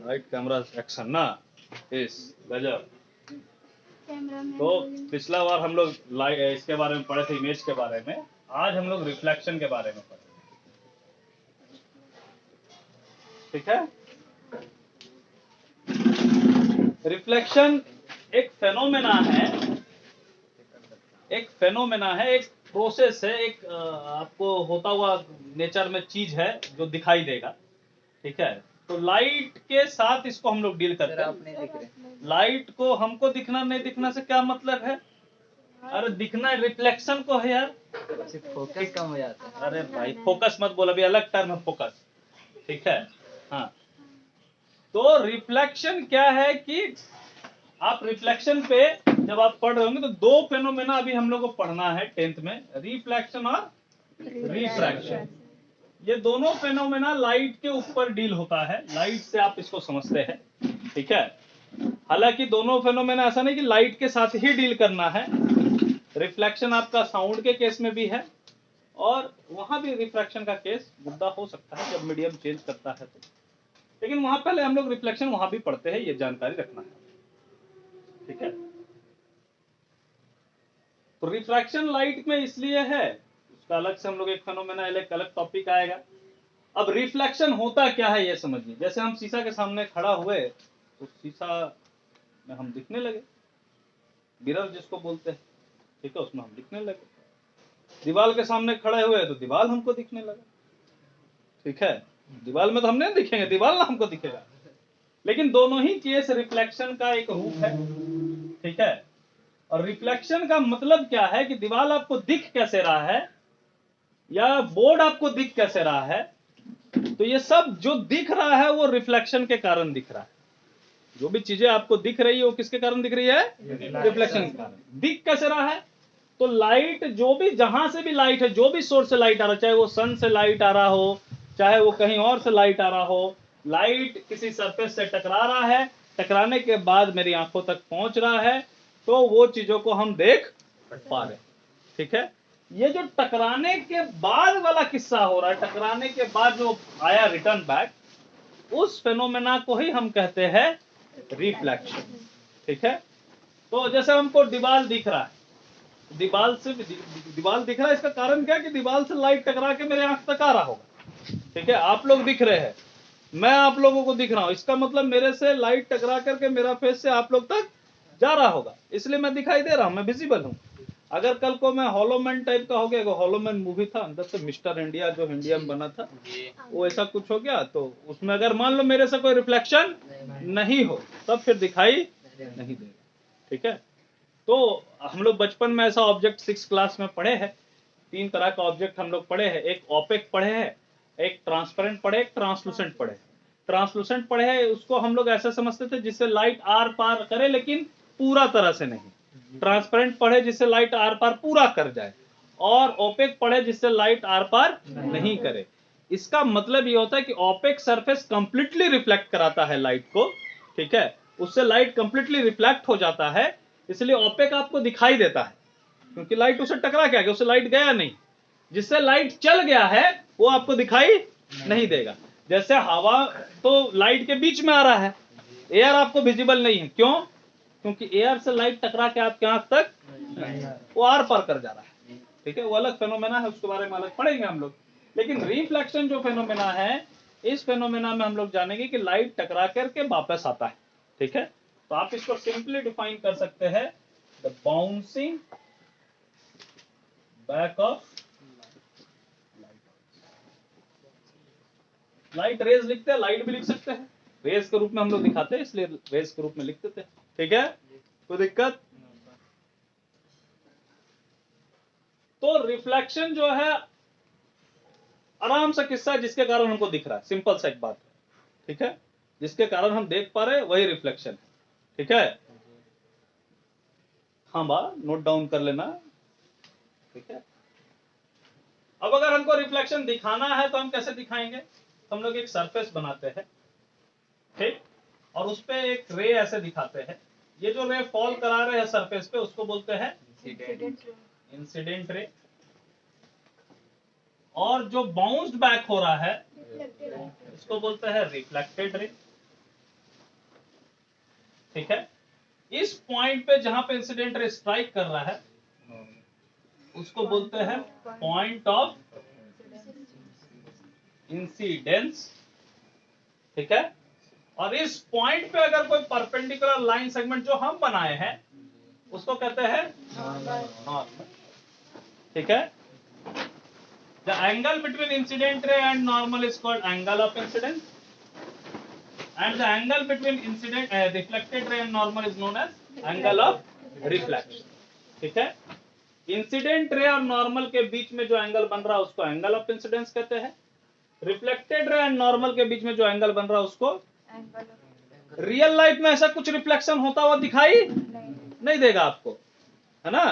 Right camera action ना इस गजब। तो पिछला बार हम लोग इसके बारे में पढ़े थे, इमेज के बारे में। आज हम लोग रिफ्लेक्शन के बारे में पढ़े, ठीक है। रिफ्लेक्शन एक फेनोमेना है, एक प्रोसेस है, एक आपको होता हुआ नेचर में चीज है जो दिखाई देगा, ठीक है। तो लाइट के साथ इसको हम लोग डील करते हैं। लाइट को हमको दिखना नहीं दिखना से क्या मतलब है? अरे दिखना रिफ्लेक्शन को है यार, फोकस कम हो जाता है। अरे भाई फोकस मत बोल, अभी अलग टर्म है फोकस, ठीक है। हाँ, तो रिफ्लेक्शन क्या है कि आप रिफ्लेक्शन पे जब आप पढ़ रहे होंगे तो दो फेनोमेना अभी हम लोग को पढ़ना है 10th में, रिफ्लेक्शन और रिफ्रैक्शन। ये दोनों फेनोमेना लाइट के ऊपर डील होता है, लाइट से आप इसको समझते हैं, ठीक है। हालांकि दोनों फेनोमेना ऐसा नहीं कि लाइट के साथ ही डील करना है। रिफ्लेक्शन आपका साउंड के केस में भी है और वहां भी रिफ्रैक्शन का केस मुद्दा हो सकता है जब मीडियम चेंज करता है तो, लेकिन वहां पहले हम लोग रिफ्लेक्शन वहां भी पढ़ते हैं, ये जानकारी रखना है, ठीक है। तो रिफ्रैक्शन लाइट में इसलिए है, उसका अलग से हम लोग एक फेनोमेना एक अलग टॉपिक आएगा। अब रिफ्लेक्शन होता क्या है ये समझिए। जैसे हम शीशा के सामने खड़ा हुए तो शीशा में हम दिखने लगे, मिरर जिसको बोलते हैं, ठीक है, उसमें हम दिखने लगे। दीवार के सामने खड़े हुए तो दीवार हमको दिखने लगा, ठीक है। दीवार में तो हम नहीं दिखेंगे, दीवार ना हमको दिखेगा, लेकिन दोनों ही केस रिफ्लेक्शन का एक रूप है, ठीक है। और रिफ्लेक्शन का मतलब क्या है कि दीवार आपको दिख कैसे रहा है या बोर्ड आपको दिख कैसे रहा है, तो ये सब जो दिख रहा है वो रिफ्लेक्शन के कारण दिख रहा है। जो भी चीजें आपको दिख रही है वो किसके कारण दिख रही है? रिफ्लेक्शन के कारण। दिख कैसे रहा है? तो लाइट जो भी, जहां से भी लाइट है, जो भी सोर्स से लाइट आ रहा है, चाहे वो सन से लाइट आ रहा हो, चाहे वो कहीं और से लाइट आ रहा हो, लाइट किसी सरफेस से टकरा रहा है, टकराने के बाद मेरी आंखों तक पहुंच रहा है, तो वो चीजों को हम देख पा रहे हैं, ठीक है। ये जो टकराने के बाद वाला किस्सा हो रहा है, टकराने के बाद जो आया रिटर्न बैक, उस फेनोमेना को ही हम कहते हैं रिफ्लेक्शन, ठीक है। तो जैसे हमको दीवार दिख रहा है, दीवार दिख रहा है, इसका कारण क्या है कि दीवार से लाइट टकरा के मेरे आंख तक आ रहा होगा, ठीक है। आप लोग दिख रहे हैं, मैं आप लोगों को दिख रहा हूं, इसका मतलब मेरे से लाइट टकरा करके मेरा फेस से आप लोग तक जा रहा होगा, इसलिए मैं दिखाई दे रहा हूं, मैं विजिबल हूं। अगर कल को मैं हॉलोमैन टाइप का हो गया, हॉलोमैन मूवी था, अंदर से मिस्टर इंडिया जो इंडिया में बना था, वो ऐसा कुछ हो गया, तो उसमें अगर मान लो मेरे से कोई रिफ्लेक्शन नहीं हो तब फिर दिखाई नहीं देगा, ठीक है। तो हम लोग बचपन में ऐसा ऑब्जेक्ट 6 क्लास में पढ़े हैं, 3 तरह का ऑब्जेक्ट हम लोग पढ़े हैं। एक ओपेक पढ़े हैं, एक ट्रांसपेरेंट पढ़े, एक ट्रांसलूसेंट पढ़े। ट्रांसलूसेंट पढ़े हैं, उसको हम लोग ऐसा समझते थे जिससे लाइट आर पार करे लेकिन पूरा तरह से नहीं। ट्रांसपेरेंट पढ़े जिससे लाइट आर पार पूरा कर जाए, और ओपेक पढ़े जिससे लाइट आर पार नहीं करे। इसका मतलब ये होता है कि ओपेक सरफेस कंप्लीटली रिफ्लेक्ट कराता है लाइट को, ठीक है, उससे लाइट कंप्लीटली रिफ्लेक्ट हो जाता है, इसलिए ओपेक आपको दिखाई देता है, क्योंकि लाइट उसे टकरा क्या गया, उससे लाइट गया नहीं। जिससे लाइट चल गया है वो आपको दिखाई नहीं देगा। जैसे हवा तो लाइट के बीच में आ रहा है, एयर आपको विजिबल नहीं है, क्यों? क्योंकि एयर से लाइट टकरा के आपके आंख तक वो आर पार कर जा रहा है, ठीक है। वो अलग फेनोमेना है, उसके बारे में अलग पढ़ेंगे हम लोग। लेकिन रिफ्लेक्शन जो फेनोमेना है, इस फेनोमेना में हम लोग जानेंगे कि लाइट टकरा करके वापस आता है, ठीक है। तो आप इसको सिंपली डिफाइन कर सकते हैं, the bouncing back of light rays लिखते हैं, लाइट भी लिख सकते हैं, रेज के रूप में हम लोग दिखाते हैं, इसलिए रेज के रूप में लिख देते हैं, ठीक है। कोई दिक्कत? तो रिफ्लेक्शन जो है आराम सा किस्सा है जिसके कारण हमको दिख रहा है, सिंपल सा एक बात है, ठीक है। जिसके कारण हम देख पा रहे हैं वही रिफ्लेक्शन है, ठीक है। हाँ बा नोट डाउन कर लेना, ठीक है। अब अगर हमको रिफ्लेक्शन दिखाना है तो हम कैसे दिखाएंगे? हम लोग एक सरफेस बनाते हैं, ठीक, और उस पे एक रे ऐसे दिखाते हैं। ये जो रे फॉल करा रहे हैं सरफेस पे उसको बोलते हैं इंसिडेंट रे, और जो बाउंस्ड बैक हो रहा है इसको बोलते हैं रिफ्लेक्टेड रे। ठीक है, इस पॉइंट पे जहां पे इंसिडेंट रे स्ट्राइक कर रहा है उसको बोलते हैं पॉइंट ऑफ इंसिडेंस। ठीक है, और इस पॉइंट पे अगर कोई परपेंडिकुलर लाइन सेगमेंट जो हम बनाए हैं उसको कहते हैं नॉर्मल। ठीक है, the angle between incident ray and normal is called angle of incidence and the angle between incident reflected ray and normal is known as angle of reflection. ठीक है, इंसिडेंट रे और नॉर्मल के बीच में जो angle बन रहा है उसको एंगल ऑफ इंसिडेंस कहते हैं। रिफ्लेक्टेड रे एंड नॉर्मल के बीच में जो एंगल बन रहा है उसको रियल लाइफ में ऐसा कुछ रिफ्लेक्शन होता हुआ दिखाई नहीं देगा आपको, है ना।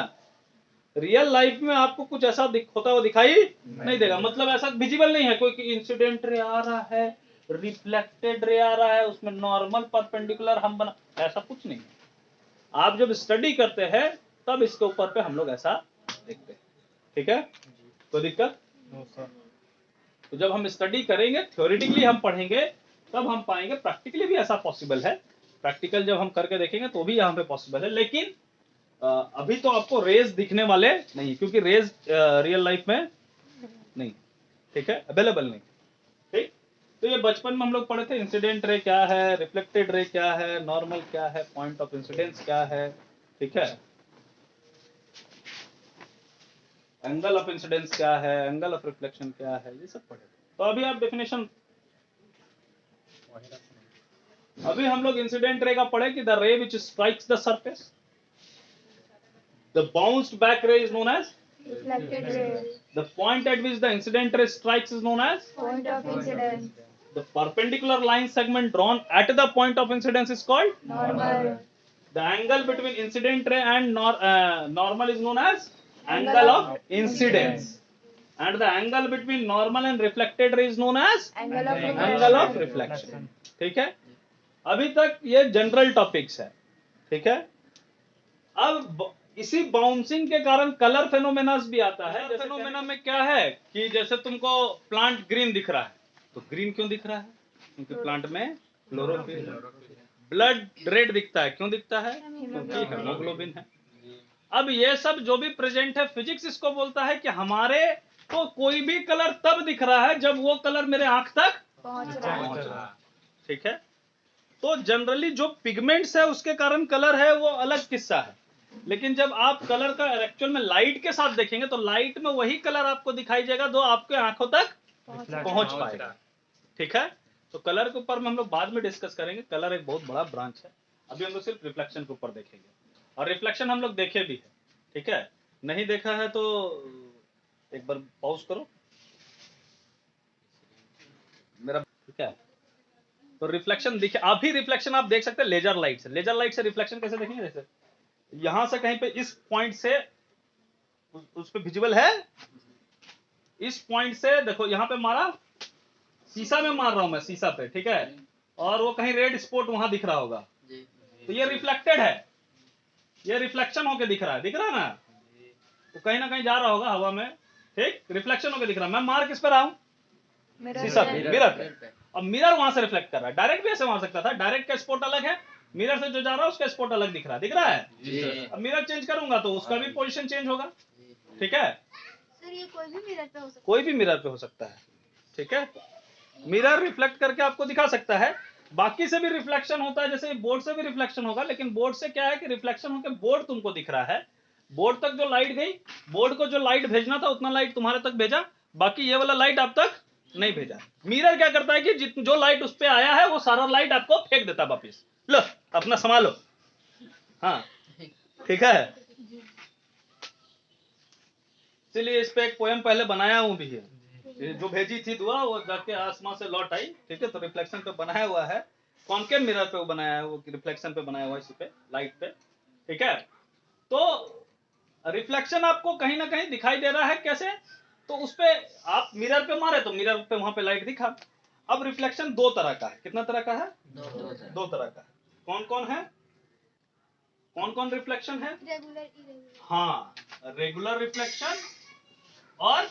रियल लाइफ में आपको कुछ ऐसा होता हुआ दिखाई नहीं देगा, मतलब ऐसा विजिबल नहीं है कोई कि इंसिडेंट रे आ रहा है, रिफ्लेक्टेड रे आ रहा है, उसमें नॉर्मल परपेंडिकुलर हम बना, ऐसा कुछ नहीं है। आप जब स्टडी करते हैं तब इसके ऊपर पे हम लोग ऐसा देखते हैं। ठीक है, कोई दिक्कत? तो जब हम स्टडी करेंगे, थ्योरेटिकली हम पढ़ेंगे, तब हम पाएंगे प्रैक्टिकली भी ऐसा पॉसिबल है। प्रैक्टिकल जब हम करके देखेंगे तो भी यहाँ पे पॉसिबल है, लेकिन अभी तो आपको रेज दिखने वाले नहीं, क्योंकि रेज रियल लाइफ में नहीं, ठीक है, अवेलेबल नहीं। ठीक, तो ये बचपन में हम लोग पढ़े थे, इंसिडेंट रे क्या है, रिफ्लेक्टेड रे क्या है, नॉर्मल क्या है, पॉइंट ऑफ इंसिडेंस क्या है, ठीक है, एंगल ऑफ इंसिडेंस क्या है, एंगल ऑफ रिफ्लेक्शन क्या है, ये सब पढ़े थे। तो अभी आप डेफिनेशन, अभी हम लोग इंसिडेंट रे का पढ़े कि the ray which strikes the surface, the bounced back ray is known as Reflected ray. the point at which the incident ray strikes is known as Point of incidence. the perpendicular line segment drawn at the point of incidence is called Normal. the angle between incident ray and normal is known as angle of incidence and the angle between normal and reflected ray is known as Angle of reflection. angle of reflection। ठीक है, अभी तक ये general topics है। ठीक है, अब इसी बाउंसिंग के कारण कलर फेनोमेना भी आता है। फेनोमेना में क्या है कि जैसे तुमको प्लांट ग्रीन दिख रहा है, तो ग्रीन क्यों दिख रहा है? क्योंकि प्लांट में क्लोरोफिल है। ब्लड रेड दिखता है, क्यों दिखता है? क्योंकि हेमोग्लोबिन है। अब ये सब जो भी प्रेजेंट है, फिजिक्स इसको बोलता है कि हमारे को कोई भी कलर तब दिख रहा है जब वो कलर मेरे आंख तक पहुंच रहा है। ठीक है, तो जनरली जो पिगमेंट्स है उसके कारण कलर है वो अलग किस्सा है, लेकिन जब आप कलर का एक्चुअल में लाइट के साथ देखेंगे तो लाइट में वही कलर आपको दिखाई देगा जो आपके आंखों तक पहुंच पाएगा। ठीक है, तो कलर के ऊपर में हम लोग बाद में डिस्कस करेंगे, कलर एक बहुत बड़ा ब्रांच है। अभी हम लोग सिर्फ रिफ्लेक्शन के ऊपर देखेंगे, और रिफ्लेक्शन हम लोग देखे भी है। ठीक है, नहीं देखा है तो एक बार पॉज करो मेरा। ठीक है, तो रिफ्लेक्शन दिखे, अभी रिफ्लेक्शन आप देख सकते हैं लेजर लाइट से। लेजर लाइट से रिफ्लेक्शन कैसे देखेंगे? जैसे यहां से कहीं पे इस पॉइंट से उस पे विजिबल है, इस पॉइंट से देखो यहां पे मारा, शीशा में मार रहा हूं मैं, शीशा पे, ठीक है, और वो कहीं रेड स्पॉट वहां दिख रहा होगा, तो ये रिफ्लेक्टेड है, ये रिफ्लेक्शन होके दिख रहा है, दिख रहा है ना, तो कहीं ना कहीं जा रहा होगा हवा में। ठीक, रिफ्लेक्शन होके दिख रहा है। मैं मार किस पे रहा हूं? शीशा पे, मिरर पे। अब मिरर वहां से रिफ्लेक्ट कर रहा है, डायरेक्ट भी ऐसे मार सकता था, डायरेक्ट का स्पॉट अलग है, मिरर से जो जा रहा है उसका स्पॉट अलग दिख रहा है, दिख रहा है। अब मिरर चेंज करूंगा तो उसका भी पोजीशन चेंज होगा। ठीक है, सर ये कोई भी मिरर पे हो सकता है? कोई भी मिरर पे हो सकता है। ठीक है, मिरर रिफ्लेक्ट करके आपको दिखा सकता है, बाकी से भी रिफ्लेक्शन होता है, जैसे बोर्ड से भी रिफ्लेक्शन होगा, लेकिन बोर्ड से क्या है कि रिफ्लेक्शन होकर बोर्ड तुमको दिख रहा है, बोर्ड तक जो लाइट गई, बोर्ड को जो लाइट भेजना था उतना लाइट तुम्हारे तक भेजा, बाकी ये वाला लाइट आप तक नहीं भेजा। मिरर क्या करता है कि जो लाइट उस पे आया है वो सारा लाइट आपको फेंक देता वापिस, लो अपना संभालो। हाँ, ठीक है, इसलिए इस पे एक पोएम पहले बनाया हूं भी है, जो भेजी थी दुआ वो जाके आसमां से लौट आई। ठीक है, तो रिफ्लेक्शन पे बनाया हुआ है, कॉन्केव मिरर पे वो बनाया है, वो रिफ्लेक्शन पे बनाया हुआ है, इस पे लाइट पे। ठीक है, तो रिफ्लेक्शन आपको कहीं ना कहीं दिखाई दे रहा है, कैसे? तो उस पे आप मिरर पे मारे तो मिरर पे वहां पे लाइट दिखा। अब रिफ्लेक्शन दो तरह का है, कितना तरह का है? दो तरह का है। कौन कौन है? कौन कौन रिफ्लेक्शन है? Regular, irregular. हाँ, रेगुलर रिफ्लेक्शन और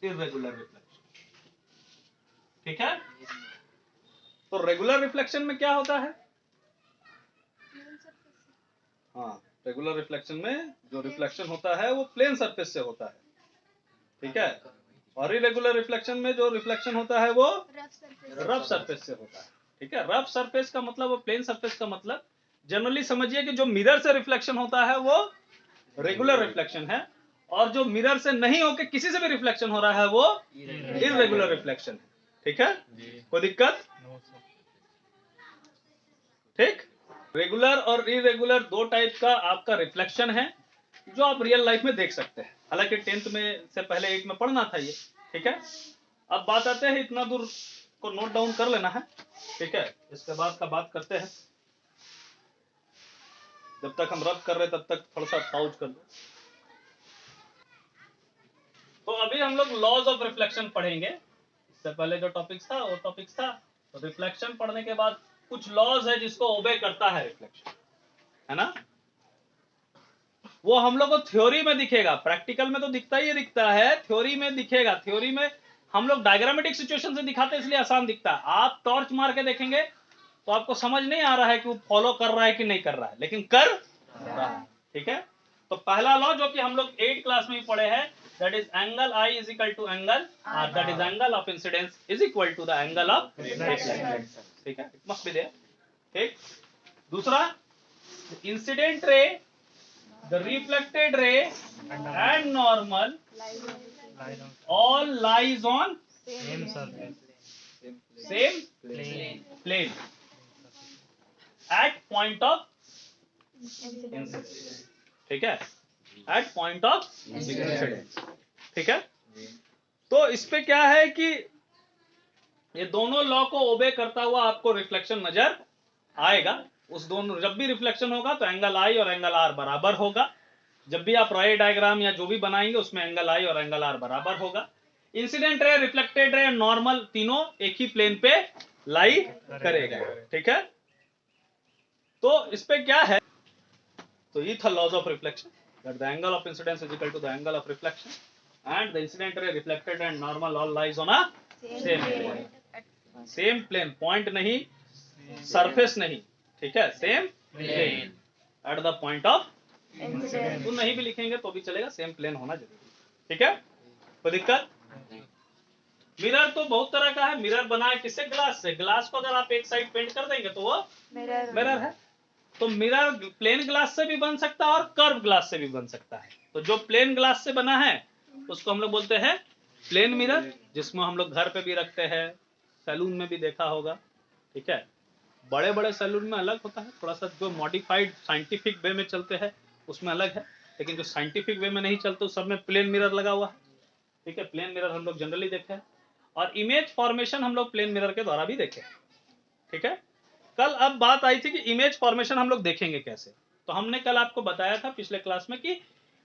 इर्रेगुलर रिफ्लेक्शन। ठीक है, तो रेगुलर रिफ्लेक्शन में क्या होता है? हाँ, रेगुलर रिफ्लेक्शन में जो रिफ्लेक्शन होता है वो प्लेन सरफेस से होता है, ठीक है। और इरेगुलर रिफ्लेक्शन में जो रिफ्लेक्शन होता है वो रफ सरफेस से होता है, ठीक है। रफ सरफेस का मतलब और प्लेन सरफेस का मतलब जनरली समझिए कि जो मिरर से रिफ्लेक्शन होता है वो रेगुलर रिफ्लेक्शन है, और जो मिरर से नहीं होके किसी से भी रिफ्लेक्शन हो रहा है वो इरेगुलर रिफ्लेक्शन है, ठीक है। कोई दिक्कत? ठीक। रेगुलर और इरेगुलर दो टाइप का आपका रिफ्लेक्शन है जो आप रियल लाइफ में देख सकते हैं। हालांकि 10th में से पहले 8 में पढ़ना था ये, ठीक है। अब बात आते हैं, इतना दूर को नोट डाउन कर लेना है, ठीक है। इसके बाद का बात करते हैं। जब तक हम रब कर रहे तब तक थोड़ा सा पाउज कर दो। तो अभी हम लोग लॉज ऑफ रिफ्लेक्शन पढ़ेंगे। इससे पहले जो टॉपिक्स था वो टॉपिक्स था, तो रिफ्लेक्शन पढ़ने के बाद कुछ लॉज है जिसको ओबे करता है रिफ्लेक्शन, है ना। वो हम लोग को थ्योरी में दिखेगा, प्रैक्टिकल में तो दिखता ही दिखता है, थ्योरी में दिखेगा। थ्योरी में हम लोग डायग्रामेटिक सिचुएशन से दिखाते हैं इसलिए आसान दिखता है। आप टॉर्च मार के देखेंगे तो आपको समझ नहीं आ रहा है कि वो फॉलो कर रहा है कि नहीं कर रहा है, लेकिन कर रहा है, ठीक है। तो पहला लॉ जो कि हम लोग 8 क्लास में ही पढ़े हैं, that is angle I is equal to angle R, that is angle of incidence is equal to the angle of reflection, ठीक है। इट मस्ट बी देयर, ठीक। दूसरा, incident ray, the reflected ray and normal all lies on same plane at point of incidence, ठीक है, at point of incidence, ठीक है। तो इस पे क्या है कि ये दोनों लॉ को ओबे करता हुआ आपको रिफ्लेक्शन नजर आएगा। उस दोनों, जब भी रिफ्लेक्शन होगा तो एंगल I और एंगल R बराबर होगा। जब भी आप रे डायग्राम या जो भी बनाएंगे उसमें एंगल I और एंगल R बराबर होगा। Incident ray, reflected ray, normal, तीनों एक ही प्लेन पे लाई करेगा, ठीक है। तो इस पे क्या है, तो ये था laws of reflection, that the angle of incidence is equal to the angle of reflection and the incident ray, reflected and normal all lies on a same plane, point नहीं, सरफेस नहीं, ठीक है, same plane at the point of incidence. तो नहीं भी लिखेंगे तो भी चलेगा, सेम प्लेन होना जरूरी, ठीक है। कोई दिक्कत? मिरर तो बहुत तरह का है। मिरर बना है किससे? ग्लास से। ग्लास को अगर आप एक साइड पेंट कर देंगे तो वो मिरर है। तो मिरर प्लेन ग्लास से भी बन सकता है और कर्व ग्लास से भी बन सकता है। तो जो प्लेन ग्लास से बना है उसको हम लोग बोलते हैं प्लेन मिरर, जिसमें हम लोग घर पे भी रखते हैं, सैलून में भी देखा होगा, ठीक है। बड़े बड़े सैलून में अलग होता है, थोड़ा सा जो मॉडिफाइड साइंटिफिक वे में चलते हैं उसमें अलग है, लेकिन जो साइंटिफिक वे में नहीं चलते उस सब में प्लेन मिरर लगा हुआ है, ठीक है। प्लेन मिरर हम लोग जनरली देखे हैं, और इमेज फॉर्मेशन हम लोग प्लेन मिरर के द्वारा भी देखे, ठीक है। कल अब बात आई थी कि इमेज फॉर्मेशन हम लोग देखेंगे कैसे। तो हमने कल आपको बताया था पिछले क्लास में कि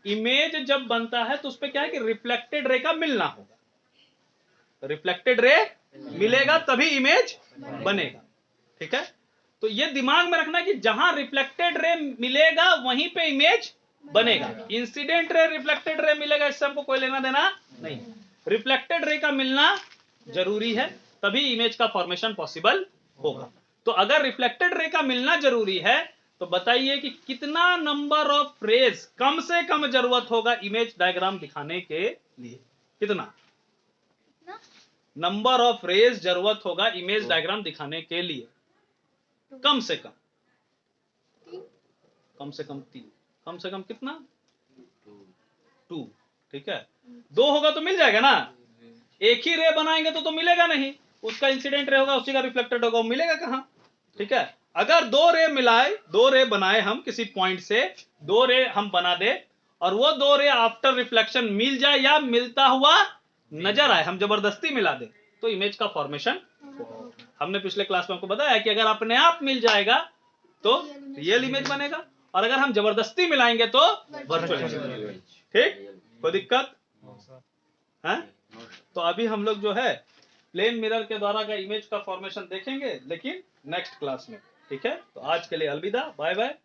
इमेज जब बनता है तो उस पर क्या है कि रिफ्लेक्टेड रे का मिलना होगा। रिफ्लेक्टेड रे मिलेगा तभी इमेज बनेगा, ठीक है। तो ये दिमाग में रखना कि जहां रिफ्लेक्टेड रे मिलेगा वहीं पे इमेज बनेगा। इंसिडेंट रे, रिफ्लेक्टेड रे मिलेगा इससे हमको कोई लेना देना नहीं। रिफ्लेक्टेड रे का मिलना जरूरी है तभी इमेज का फॉर्मेशन पॉसिबल होगा। तो अगर रिफ्लेक्टेड रे का मिलना जरूरी है तो बताइए कि कितना नंबर ऑफ रेज कम से कम जरूरत होगा इमेज डायग्राम दिखाने के लिए? कितना नंबर ऑफ रेज जरूरत होगा इमेज डायग्राम दिखाने के लिए? कम से कम 3। कम से कम कितना? 2, ठीक है। 2 होगा तो मिल जाएगा ना। एक ही रे बनाएंगे तो मिलेगा नहीं, उसका इंसिडेंट रे होगा, उसी का रिफ्लेक्टेड होगा, वो मिलेगा कहां, ठीक है। अगर 2 रे मिलाए, 2 रे बनाए हम किसी पॉइंट से, 2 रे हम बना दे और वो 2 रे आफ्टर रिफ्लेक्शन मिल जाए या मिलता हुआ नजर आए, हम जबरदस्ती मिला दे तो इमेज का फॉर्मेशन। हमने पिछले क्लास में आपको बताया कि अगर अपने आप मिल जाएगा तो रियल इमेज बनेगा, और अगर हम जबरदस्ती मिलाएंगे तो वर्चुअल इमेज, ठीक। कोई दिक्कत है? तो अभी हम लोग जो है प्लेन मिरर के द्वारा का इमेज का फॉर्मेशन देखेंगे, लेकिन नेक्स्ट क्लास में, ठीक है। तो आज के लिए अलविदा, बाय बाय।